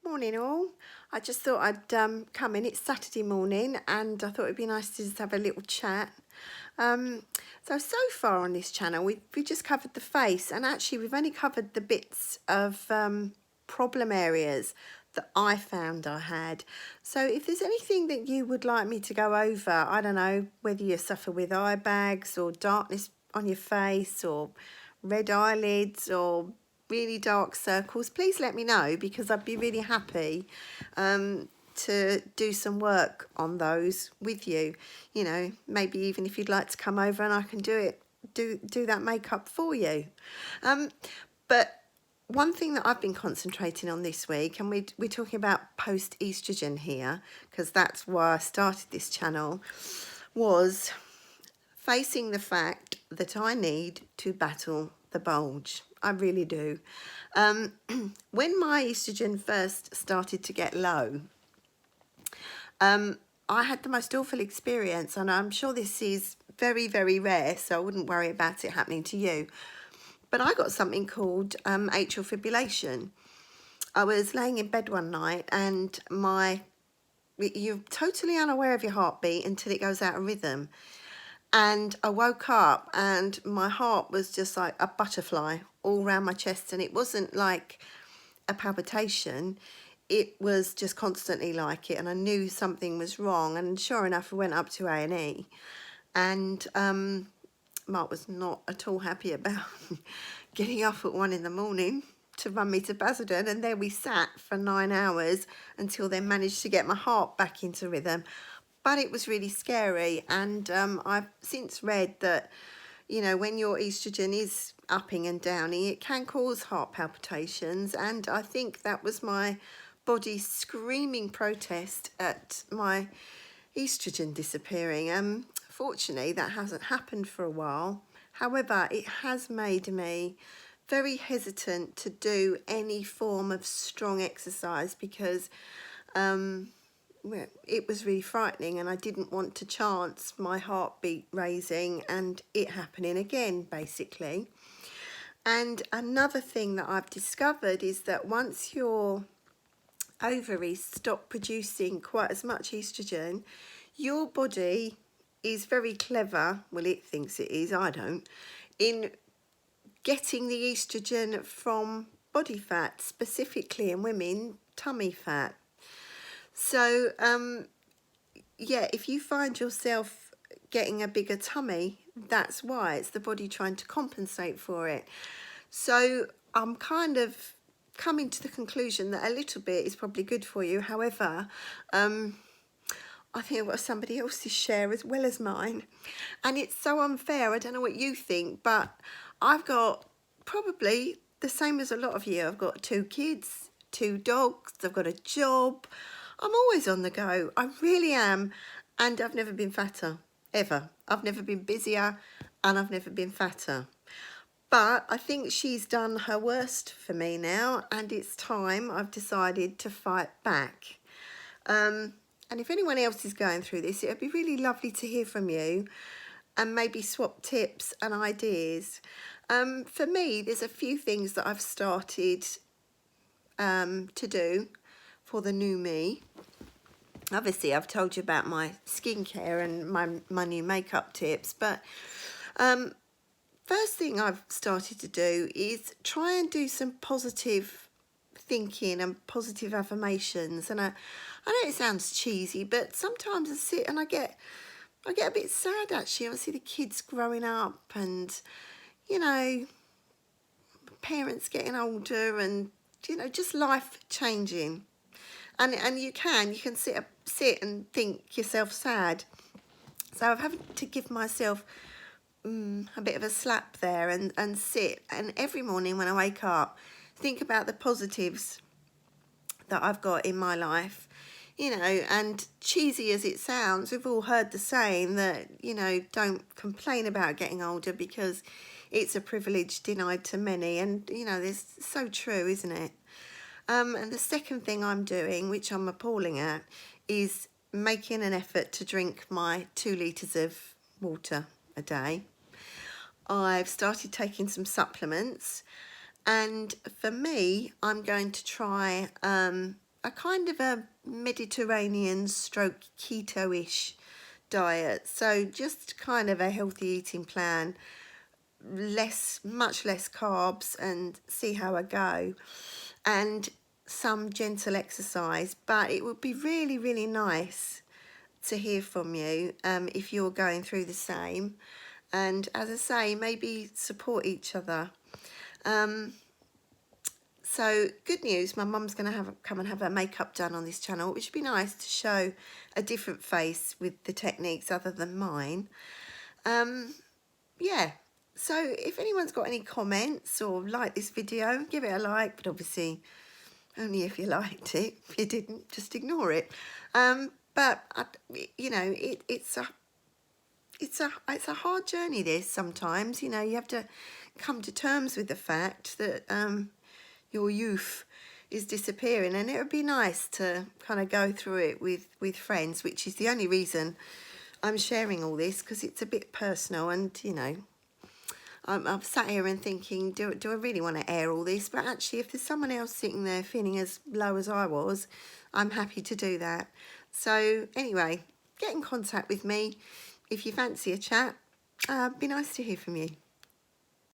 Morning all. I just thought I'd come in. It's Saturday morning and I thought it'd be nice to just have a little chat. So far on this channel we just covered the face, and actually we've only covered the bits of problem areas that I found I had. So if there's anything that you would like me to go over, I don't know, whether you suffer with eye bags or darkness on your face or red eyelids or really dark circles, please let me know, because I'd be really happy to do some work on those with you. You know, maybe even if you'd like to come over and I can do that makeup for you. But one thing that I've been concentrating on this week, and we're talking about post-estrogen here, because that's why I started this channel, was facing the fact that I need to battle the bulge. I really do. When my estrogen first started to get low, I had the most awful experience, and I'm sure this is very, very rare, so I wouldn't worry about it happening to you. But I got something called atrial fibrillation. I was laying in bed one night and you're totally unaware of your heartbeat until it goes out of rhythm. And I woke up and my heart was just like a butterfly all around my chest, and it wasn't like a palpitation, it was just constantly like it, and I knew something was wrong. And sure enough, I went up to A&E, and Mark was not at all happy about getting up at 1 in the morning to run me to Basildon, and there we sat for 9 hours until they managed to get my heart back into rhythm. But it was really scary, and I've since read that, you know, when your estrogen is upping and downing, it can cause heart palpitations, and I think that was my body screaming protest at my estrogen disappearing. Fortunately, that hasn't happened for a while. However, it has made me very hesitant to do any form of strong exercise because it was really frightening, and I didn't want to chance my heartbeat raising and it happening again, basically. And another thing that I've discovered is that once your ovaries stop producing quite as much estrogen, your body is very clever, well, it thinks it is, I don't, in getting the estrogen from body fat, specifically in women, tummy fat. So yeah, if you find yourself getting a bigger tummy, that's why. It's the body trying to compensate for it. So I'm kind of coming to the conclusion that a little bit is probably good for you. However, I think I've got somebody else's share as well as mine, and it's so unfair. I don't know what you think, but I've got probably the same as a lot of you. I've got 2 kids, 2 dogs, I've got a job. I'm always on the go. I really am. And I've never been fatter, ever. I've never been busier, and I've never been fatter. But I think she's done her worst for me now, and it's time I've decided to fight back. And if anyone else is going through this, it would be really lovely to hear from you and maybe swap tips and ideas. For me, there's a few things that I've started to do for the new me. Obviously, I've told you about my skincare and my new makeup tips, but first thing I've started to do is try and do some positive thinking and positive affirmations. And I know it sounds cheesy, but sometimes I sit and I get a bit sad, actually. I see the kids growing up and, you know, parents getting older and, you know, just life changing. And you can sit and think yourself sad. So I've had to give myself a bit of a slap there and sit, and every morning when I wake up, think about the positives that I've got in my life. You know, and cheesy as it sounds, we've all heard the saying that, you know, don't complain about getting older because it's a privilege denied to many. And, you know, it's so true, isn't it? And the second thing I'm doing, which I'm appalling at, is making an effort to drink my 2 litres of water a day. I've started taking some supplements, and for me, I'm going to try a kind of a Mediterranean stroke keto-ish diet. So just kind of a healthy eating plan, much less carbs, and see how I go, and some gentle exercise. But it would be really, really nice to hear from you if you're going through the same, and as I say, maybe support each other. So good news, my mum's going to come and have her makeup done on this channel, which would be nice to show a different face with the techniques other than mine. Yeah, so if anyone's got any comments or like this video, give it a like, but obviously only if you liked it. If you didn't, just ignore it. But you know, it's a hard journey, this. Sometimes, you know, you have to come to terms with the fact that your youth is disappearing, and it would be nice to kind of go through it with friends, which is the only reason I'm sharing all this, because it's a bit personal. And you know, I've sat here and thinking, do I really want to air all this? But actually, if there's someone else sitting there feeling as low as I was, I'm happy to do that. So anyway, get in contact with me if you fancy a chat. Be nice to hear from you.